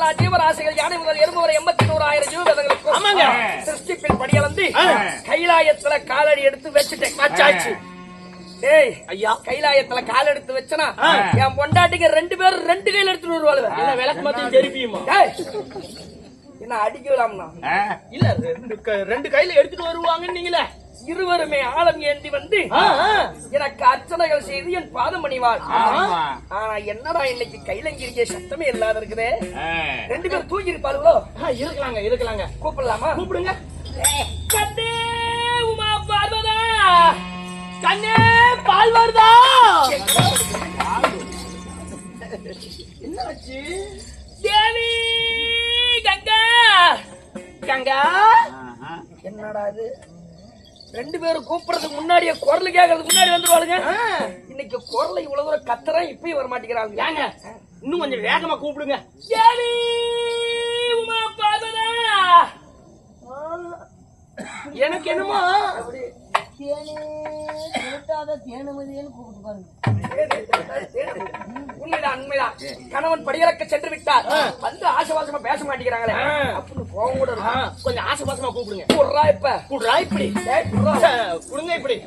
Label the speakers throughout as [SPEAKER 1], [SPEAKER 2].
[SPEAKER 1] எல்லா ஜீவராசிகள் யானை முதல் எறும்பு வரை 81,000 ஜீவவேதங்களுக்கும் சிருஷ்டிப்பின் படியளந்து கைலாயத்துல காலடி எடுத்து வச்சுட்டேன். வச்சாச்சு. டேய் ஐயா, கைலாயத்துல கால் எடுத்து வச்சனா என் பொண்டாட்டிக்கு 2 பேரும் 2 கையில எடுத்துட்டு வருவாளுங்க. என்ன விளக்கு மாத்தி தெரியுமா? என்ன அடிக்கலாம்னா இல்ல 2 கையில எடுத்துட்டு வருவாங்கன்னு நீங்களே. இருவருமே ஆழம் ஏந்தி வந்து எனக்கு அர்ச்சனைகள் செய்து என் பாதம் பணிவாள். ஆனா என்னடா இன்னைக்கு கைலங்கிரிக்கே சத்தமே இல்லாத இருக்குதே. 2 பேரும் தூங்கி இருப்பாளுங்களோ? இருக்கலாங்க. கூப்பிடலாமா? கூப்பிடுங்க. கண்ணே உமா பார்வதா, கண்ணே பால் வருதா? என்னாச்சு? தேவி கங்கா, கங்கா. என்னடா இது? 2 பேரும் கூப்பிடுறதுக்கு முன்னாடியே குரல் கேட்கறதுக்கு முன்னாடி வந்துருவாளுங்க. இன்னைக்கு குரல் இவ்வளவு தூரம் கத்துறேன், இப்பயும் வர மாட்டேங்கிறாங்க. ஏங்க இன்னும் கொஞ்சம் வேகமா கூப்பிடுங்க. தேவி உமா பார்வதா. எனக்கு என்னமோ உண்மைதான். கணவன் படியிறக்க சென்று விட்டார், வந்து ஆசவாசமா பேச மாட்டேங்கிறாங்களே அப்படின்னு கோவம் கூட இருக்கு. கொஞ்சம் ஆசவாசமா கூப்பிடுங்க. குடுறா இப்ப, குடுறா இப்படி, குடுங்க இப்படி.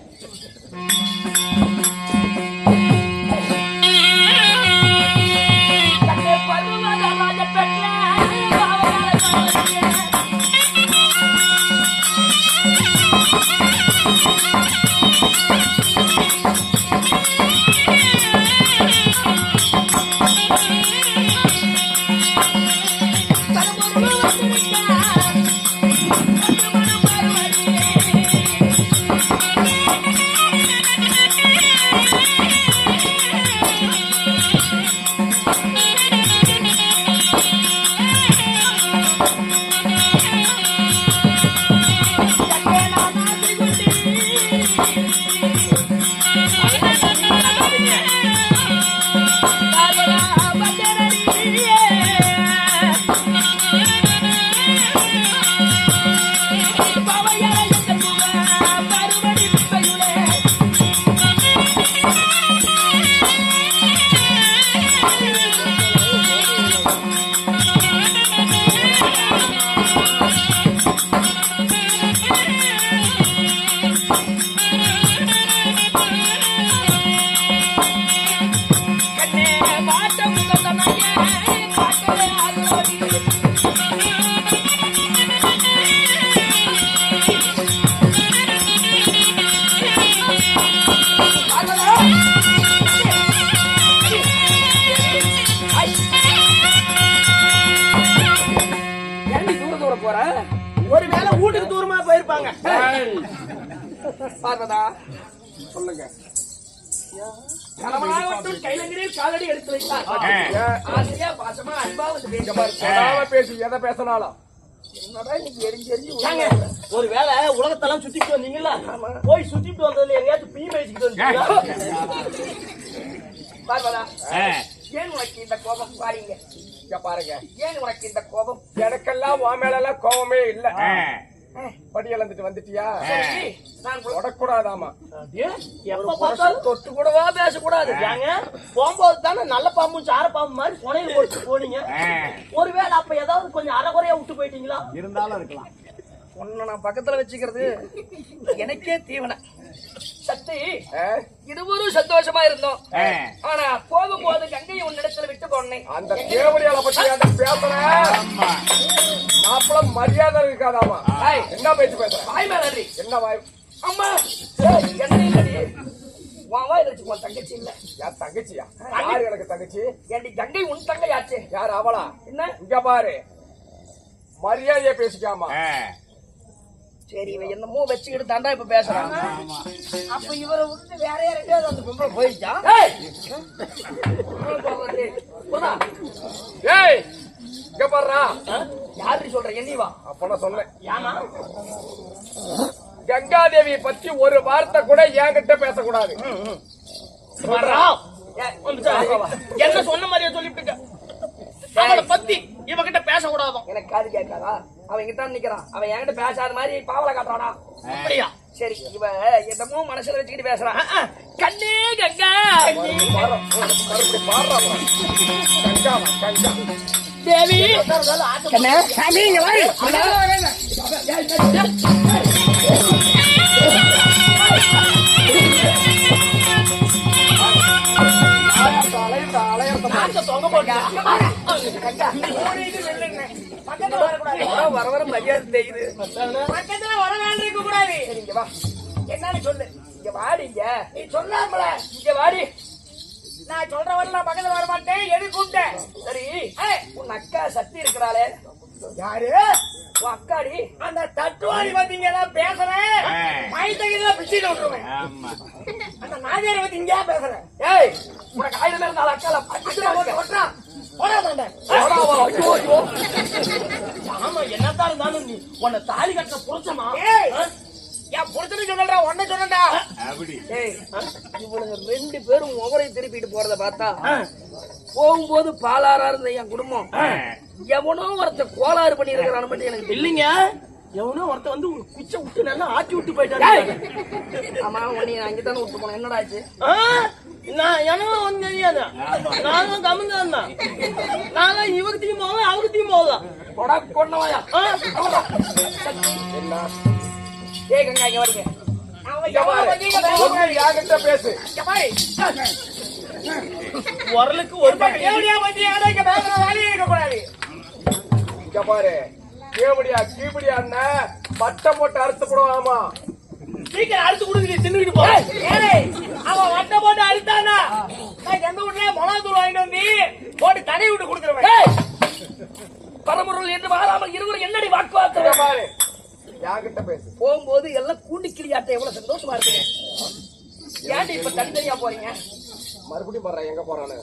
[SPEAKER 1] ஒருவேளை வீட்டுக்கு தூரமா போயிருப்பாங்க. பார்வதா சொல்லுங்க. கைலங்கிரியில் காலடி எடுத்து வைத்தார். ஆசையா பாசமா அன்பா வந்து பேசி எதை பேசினாலும் ஒருவேளை உலகத்தெல்லாம் சுத்திட்டு வந்தீங்களா? போய் சுத்திட்டு வந்ததுல எங்கேயாச்சும் பீ மேய்ச்சிட்டு வந்தீங்களா? பார்வதா, ஏன் உனக்கு இந்த கோபம்? பாருங்க பாருங்க, ஏன் உனக்கு இந்த கோபம்? எனக்கெல்லாம் உன் மேல எல்லாம் கோபமே இல்ல. படி இழந்துட்டு வந்துட்டியா? தொடக்கூடாதாமா, தொட்டு கூடவா பேசக்கூடாது. போகும்போது தானே நல்ல பாம்பும் சார பாம்பு மாதிரி புனையில் போட்டு போனீங்க. ஒருவேளை அப்ப ஏதாவது கொஞ்சம் அரைகுறையா விட்டு போயிட்டீங்களா? இருந்தாலும் இருக்கலாம். உன்னை நான் பக்கத்துல வச்சுக்கிறது எனக்கே தீவன சக்தி. இருவரும் சந்தோஷமா இருந்தோம். ஆனா போகும்போது கங்கையை உன்னிடத்துல விட்டு போனேன். அந்த தேவடியால பத்தி அந்த பேசுறேன் மாப்பிள மரியாதை இருக்காதாமா. என்ன பேச்சு பேசுற? வாய் மேல என்ன வாய்? அம்மா என்ன உன் வாய் வச்சுக்கோ. தங்கச்சி இல்ல. யார் தங்கச்சியா? யாரு எனக்கு தங்கச்சி? ஏண்டி கங்கை உன் தங்கையாச்சு. யாரு அவளா? என்ன இங்க பாரு, மரியாதையா பேசிக்காமா. சரி, இவ என்னமோ வச்சுக்கிட்டு தாண்டா இப்ப பேசுறான். அப்ப இவரை விட்டு வேற யாரையாவது அந்த பொம்பளை போயிடுச்சா? இங்க பாடுறா. யாரு சொல்ற? என்னவா? அப்ப நான் சொன்னேன். கங்காதேவி பத்தி ஒரு வார்த்தை கூட என்கிட்ட பேசக்கூடாது. என்ன சொன்ன மாதிரியா சொல்லிட்டு அவளை பத்தி இவகிட்ட பேசக்கூடாது. எனக்கு காது கேட்காதா? அவன் கிட்ட நிக்கிறான். அவன் என்கிட்ட பேசாத மாதிரி பாவலை காட்டுறானா? அப்படியா? சரி, இவ என்னமோ மனசுல வச்சுக்கிட்டு பேசுறான். கண்ணே கங்கா தேவி
[SPEAKER 2] வர வர மரியாதை தெரியுது. பக்கத்துல வர இருக்க கூடாது. என்னன்னு சொல்லு. இங்க வாடிங்க. நீ சொல்லாமல இங்க வாடி. நான் சொல்ற வரல நான் பக்கத்துல வர மாட்டேன். எது கூப்பிட்டேன்? சரி உன் அக்கா சக்தி இருக்கிறாளே யாரு? உன் அக்காடி அந்த தட்டுவாடி பாத்தீங்க பேசுறேன். மைத்தகில பிடிச்சிட்டு விட்டுருவேன். அந்த நாதியாரை பத்தி இங்க பேசுறேன். ஏய் உனக்கு ஆயிரம் பேர் நாலு அக்கால ஒட்டுறான்.
[SPEAKER 1] ஆமா என்னத்தான் இருந்தாலும் நீ உன்னை தாலி கட்ட புரிச்சமா?
[SPEAKER 2] என் புரிச்சுன்னு சொல்லா ஒன்ன சொன்னா இவனுங்க 2 பேரும் முகரை திருப்பிட்டு போறத பார்த்தா போகும்போது பாலாரா இருந்த என் குடும்பம் எவனோ ஒருத்த கோளாறு பண்ணி இருக்கிறான்னு மட்டும் எனக்கு
[SPEAKER 1] இல்லைங்க. எவனோ ஒருத்த வந்து குச்சை விட்டு நல்லா ஆட்டி விட்டு போயிட்டாங்க.
[SPEAKER 2] ஆமா உன்னை நான் இங்கதானே விட்டு போனேன். என்னடா ஆச்சு?
[SPEAKER 1] நான் எனக்கு ஒண்ணு தெரியாது. நானும் கமந்தான் தான். நாங்க இவருத்தையும் போகலாம் அவருத்தையும் போகலாம்.
[SPEAKER 2] கொண்டவாயா ஏ கங்கா இங்க வரீங்க. பேசு
[SPEAKER 1] உரலுக்கு ஒரு
[SPEAKER 2] பாரு கேவடியா கீபடியா பட்டம் போட்டு அறுத்து போடுவாமா.
[SPEAKER 1] சீக்கிரம் அறுத்து கொடுக்குறீங்க தின்னுக்கிட்டு போ.
[SPEAKER 2] அவன் வட்டம் போட்டு அழுத்தானா எந்த வீட்டுல மொளாத்தூள் வாங்கிட்டு வந்து போட்டு தடை விட்டு கொடுக்குறவன் பரமுருள் என்று வராமல் இருவரும் என்னடி வாக்குவார்த்தை பாரு. யார்கிட்ட பேசு. போகும்போது எல்லாம் கூண்டி கிளியாட்ட எவ்வளவு சந்தோஷமா இருக்குங்க. ஏன்டி இப்ப தனித்தனியா போறீங்க? மறுபடியும் போறேன். எங்க போறானு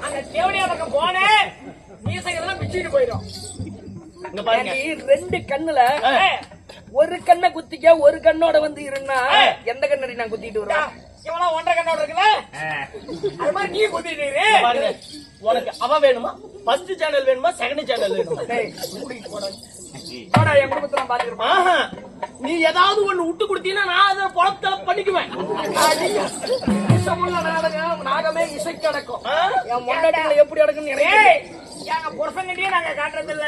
[SPEAKER 2] அந்த தேவடியா பக்கம் போனேன். மீசைகள்லாம் பிச்சுட்டு போயிடும். 2 கண்ணுல ஒரு கண்ணை குத்திக்க ஒரு கண்ணோட வந்து இருந்தா எந்த கண்ணடி நான் குத்திட்டு வரேன்? இவனா 1.5 கண்ணோட இருக்குல்ல அது மாதிரி நீ குத்திட்டு
[SPEAKER 1] பாருங்க. உனக்கு அவ வேணுமா? ஃபர்ஸ்ட் சேனல் வேணுமா? செகண்ட் சேனல் வேணுமா?
[SPEAKER 2] என் குடும்பத்துல பாத்துக்கிறேன்.
[SPEAKER 1] நீ ஏதாவது ஒண்ணு விட்டு கொடுத்தீங்கன்னா நான் அதை பொழப்ப பண்ணிக்குவேன்.
[SPEAKER 2] நாகமே இசைக்கு அடக்கும். என் முன்னாடி எப்படி அடக்கும்? எங்க புருஷங்கிட்டே நாங்க காட்டுறது இல்ல.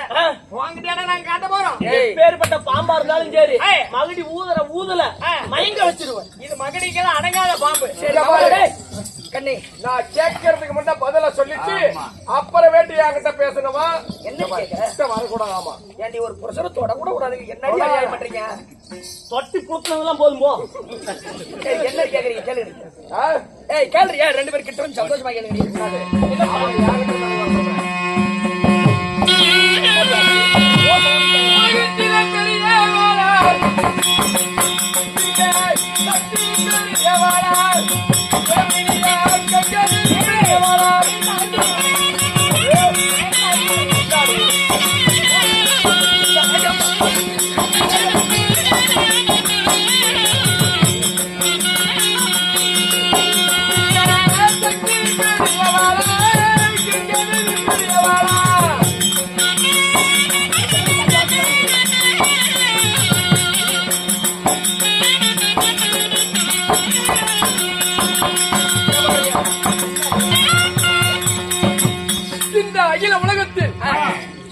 [SPEAKER 2] உங்ககிட்ட நாங்க காட்ட போறோம்.
[SPEAKER 1] பேர்பட்ட பாம்பா இருந்தாலும் சரி மகடி ஊதல மயங்க வச்சிருவேன்.
[SPEAKER 2] இது மகடிக்கெல்லாம் அடங்காத பாம்பு. கண்ணி நான் கேட்கறதுக்கு மட்டும் பதில சொல்லிட்டு அப்புறம் வேண்டி என்கிட்ட பேசணுமா? என்ன வரக்கூடாது. ஆமா ஏன்டி ஒரு புருஷனை தொட கூட கூடாது. என்ன பண்றீங்க?
[SPEAKER 1] தொட்டி புழுக்கலாம் போதும் போ.
[SPEAKER 2] என்ன கேக்குறீங்க? கேளுங்க. ஏய் கேளுறியா? 2 பேர் கிட்ட வந்து சந்தோஷமா கேளுங்க.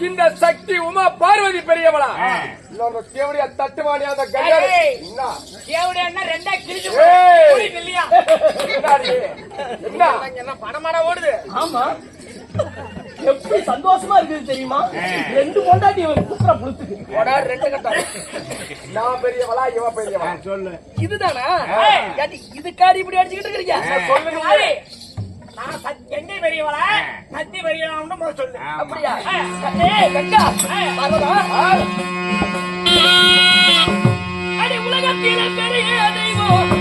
[SPEAKER 2] இந்த சக்தி உமா பார்வதி பெரியவளா? தேவடியா தட்டுவாடியா? அந்த தேவடியா 2 கிழிச்சு இல்லையா? என்ன பணமாடா ஓடுது?
[SPEAKER 1] ஆமா எப்படி சந்தோஷமா இருக்குது தெரியுமா? 2 பொண்டாட்டி குத்துற புளுத்துக்கு
[SPEAKER 2] 2 கட்டம். நான் பெரியவளா இவ பெரியவளா? சொல்லு. இதுதானா? இதுக்காடி இப்படி அடிச்சுக்கிட்டு இருக்கீங்க? சொல்லுங்க. நான் எங்க பெரியவளா சத்தி பெரியவளா சொல்லு. அப்படியா? அடி உலகத்தில பெரிய தெய்வம்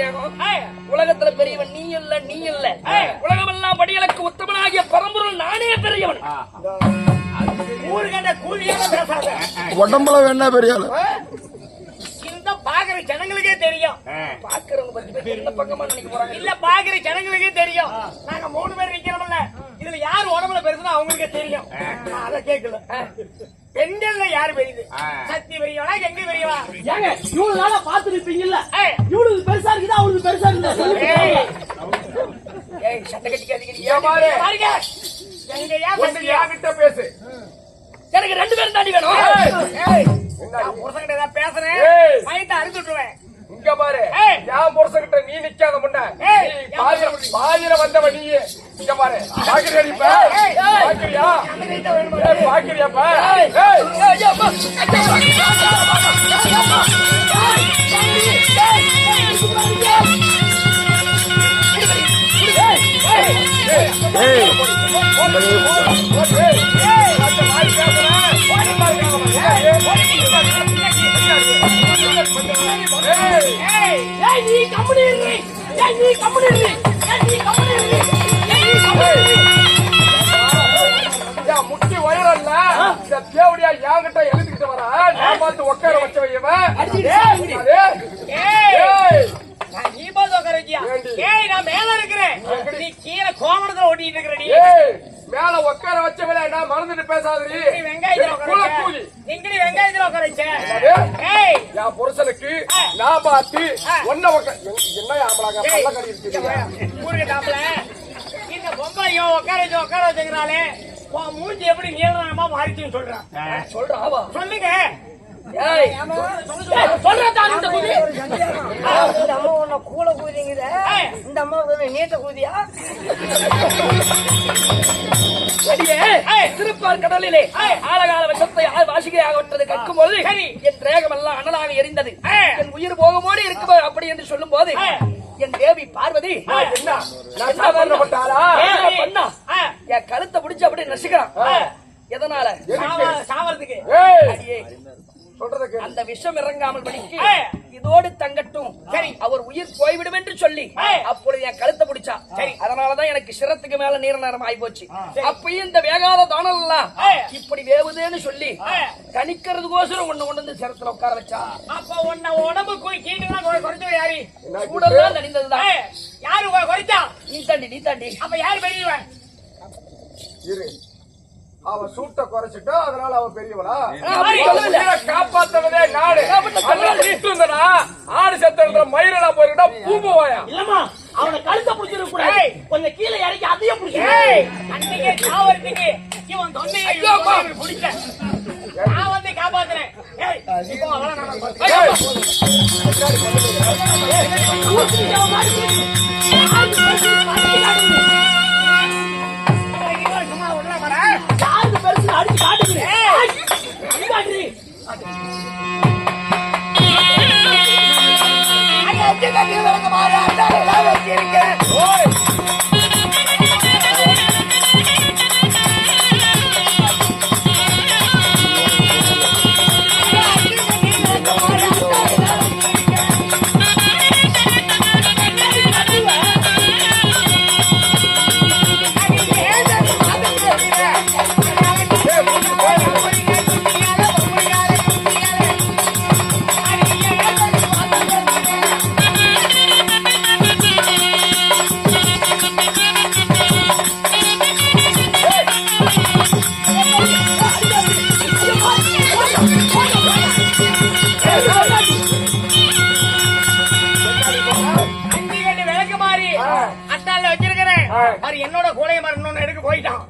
[SPEAKER 1] வேகம். உலகத்துல பெரியவன் நீ இல்ல, நீ இல்ல. உலகமெல்லாம் படிகளுக்கு உத்தமனாகிய பரம்பொருள் நானே பெரியவன்.
[SPEAKER 2] ஊருகண்ட கூலியாக பேசாத.
[SPEAKER 3] உடம்புல வேணா பெரிய ஆளு.
[SPEAKER 2] இந்த பாக்குற ஜனங்களுக்கே தெரியும்.
[SPEAKER 1] பாக்குறவங்க பத்தி பேர் என்ன பக்கமா நினைக்க போறாங்க?
[SPEAKER 2] இல்ல பாக்குற ஜனங்களுக்கே தெரியும். நாங்க 3 பேர் நிக்கிறோம்ல, இதுல யாரு உடம்புல பெருசுன்னு அவங்களுக்கே தெரியும். நான் அதை கேட்கல. பெண்கள்ல யாரு பெரியது? சக்தி பெரியவனா, கங்கை பெரியவா?
[SPEAKER 1] ஏங்க இவ்வளவு நாளா பாத்துருப்பீங்கல்ல, இவளுக்கு பெருசா இருக்குது, அவளுக்கு பெருசா இருக்குது.
[SPEAKER 2] ஏய் சட்டை கட்டிக்காதீங்க.
[SPEAKER 4] பாரு.
[SPEAKER 2] பாருங்க, கங்கையா சக்தியா?
[SPEAKER 4] கிட்ட பேசு.
[SPEAKER 1] எனக்கு 2 பேரும் தாண்டி வேணும்.
[SPEAKER 2] ஏய் நான் புருஷன்கிட்ட ஏதாவது பேசுறேன்,
[SPEAKER 4] ஏய்.
[SPEAKER 2] பயத்தை அறுத்து விட்டுருவேன்.
[SPEAKER 4] இங்க பாரு.
[SPEAKER 2] ஏய்.
[SPEAKER 4] என் புருஷன்கிட்ட நீ நிக்காத முன்ன.
[SPEAKER 2] ஏய்.
[SPEAKER 4] பாதியில வந்தவ நீ. இங்க பாரு. பாக்குறியா நீ இப்ப?
[SPEAKER 2] ஏய்.
[SPEAKER 4] பாக்குறியா? ஏய், பாக்குறியாப்பா?
[SPEAKER 2] ஏய்.
[SPEAKER 4] ஏய்.
[SPEAKER 1] ஏய் நீ கம்பெனி இருறீ, ஏய் நீ கம்பெனி இருறீ, ஏய் நீ கம்பெனி இருறீ, ஏய் நீ கம்பெனி இருறீ.
[SPEAKER 4] முட்டி வயரல்ல இந்த தேவடியா என்கிட்ட எழுதிக்கிட்டு வர நான் பார்த்து உட்கார வச்சவன் இவன். ஏய்.
[SPEAKER 2] நீ பாத்து உட்கார வச்சியா?
[SPEAKER 4] ஏண்டி?
[SPEAKER 2] ஏய் நான் மேல இருக்கிறேன், நீ கீழே கோமணத்துல ஓட்டிட்டு இருக்கிற. நீ
[SPEAKER 4] ஏய், மேல உட்கார வச்சவள நான் மறந்துட்டு பேசாதீ.
[SPEAKER 2] நீ வெங்காயத்துல உட்கார
[SPEAKER 4] குல
[SPEAKER 2] வச்ச.
[SPEAKER 4] கூலி.
[SPEAKER 2] நீ வெங்காயத்துல உட்கார வச்ச.
[SPEAKER 4] ஏய்.
[SPEAKER 2] ஏய்
[SPEAKER 4] என் புருஷனுக்கு நான் பார்த்து ஒன்ன என்ன ஆம்பளாங்க பல்ல கடி இருக்கு.
[SPEAKER 2] ஊருக்கு தாப்பல இந்த பொம்பளையும் உட்கார வச்சுக்கிறாளே, உன் மூஞ்சி எப்படி நீளமா மாறிச்சுன்னு சொல்றான்.
[SPEAKER 1] சொல்றாவா?
[SPEAKER 2] சொல்லுங்க.
[SPEAKER 1] ஏய் சொல்றதா இந்த குதி?
[SPEAKER 5] இந்த அம்மா உன்னை கூல கூதிங்குத, இந்த அம்மா நீட்ட கூதியா?
[SPEAKER 1] அடியே திருப்பார் கடலிலே ஆழகால விஷத்தை வாசிகையாக விட்டது கற்கும் போது என் ரேகமெல்லாம் அனலாக எரிந்தது. என் உயிர் போகும்போது இருக்கு அப்படி என்று சொல்லும் போது என் தேவி பார்வதி
[SPEAKER 4] என்ன நான் சாதாரணப்பட்டாளா?
[SPEAKER 1] பண்ணா என் கழுத்தை பிடிச்சு அப்படி நசுக்கிறான். எதனால?
[SPEAKER 2] சாவறதுக்கு.
[SPEAKER 4] ஏய்,
[SPEAKER 1] அடியே
[SPEAKER 4] சொல்றத கேளு.
[SPEAKER 1] அந்த விஷம் இறங்காமல் படிக்கு இதோடு தங்கட்டும், சரி அவர் உயிர் போய்விடும் என்று சொல்லி அப்பொழுது என் கழுத்தை பிடிச்சா. சரி அதனாலதான் எனக்கு சிரத்துக்கு மேல நீர நேரம் ஆகி போச்சு. அப்பயும் இந்த வேகாத தானல் எல்லாம் இப்படி வேவுதேன்னு சொல்லி கணிக்கிறதுக்கோசரம் ஒண்ணு கொண்டு வந்து சிரத்துல உட்கார வச்சா.
[SPEAKER 2] அப்ப உன்ன உடம்பு கீழே குறைச்சது யாரு?
[SPEAKER 1] கூடதான் நடிந்ததுதான்.
[SPEAKER 2] யாரு குறைச்சா?
[SPEAKER 1] நீ தாண்டி.
[SPEAKER 2] அப்ப யாரு பெரியவன்?
[SPEAKER 4] இரு. அவ சூட்ட குறைச்சிட்டா அதனால அவ பெரியவளா?
[SPEAKER 1] அப்படி சொல்லவில்லை.
[SPEAKER 4] காப்பாத்தவதே நாடு. இருந்தனா ஆடு செத்த மயிரெல்லாம் போயிருந்தா பூம்புவாயா?
[SPEAKER 1] இல்லம்மா அவனை கழுத்தை பிடிச்சிருக்க கூடாது, கொஞ்சம் கீழே இறக்கி அதையும் பிடிச்சி.
[SPEAKER 2] அன்னைக்கே சாவறதுக்கு இவன் தொண்டையை பிடிச்ச நான் வந்து காப்பாத்துறேன். இப்போ அவளை நம்ம சும்மா உள்ள வர
[SPEAKER 1] யாருக்கு பெருசு அடிச்சு காட்டுகிறேன்.
[SPEAKER 2] அட்டால வச்சிருக்கிறேன். என்னோட கோலையை மரணம் எடுக்க போயிட்டான்.